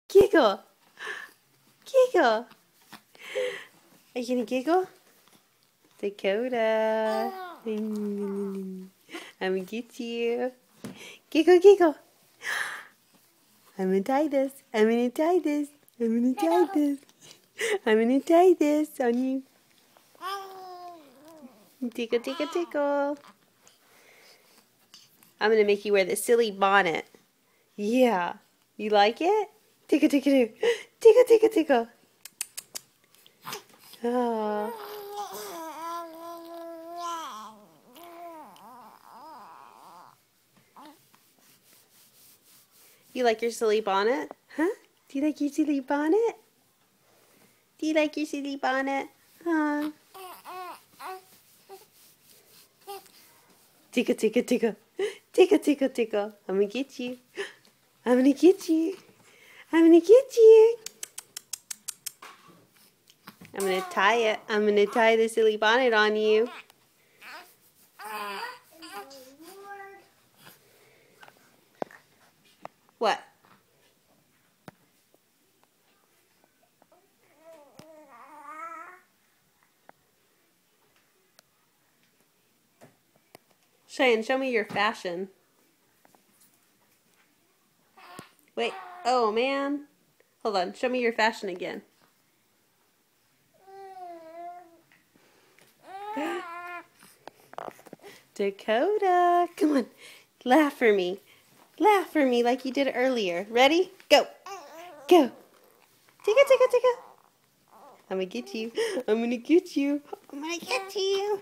Giggle. Giggle. Are you gonna giggle? Dakota. I'm gonna get you. Giggle, giggle. I'm gonna tie this. I'm gonna tie this. I'm gonna tie this. I'm gonna tie this on you. Tickle, tickle, tickle. I'm gonna make you wear the silly bonnet. Yeah. You like it? Tickle, tickle, tickle. Tickle, tickle, tickle. Oh. You like your silly bonnet? Huh? Do you like your silly bonnet? Do you like your silly bonnet? Huh? Tickle, tickle, tickle. Tickle, tickle, tickle. I'm gonna get you. I'm gonna get you. I'm gonna get you. I'm gonna tie it. I'm gonna tie the silly bonnet on you. What? Cheyenne, show me your fashion. Wait. Oh, man. Hold on. Show me your fashion again. Dakota. Come on. Laugh for me. Laugh for me like you did earlier. Ready? Go. Go. Tickle, tickle, tickle. I'm gonna get you. I'm gonna get you. I'm gonna get you.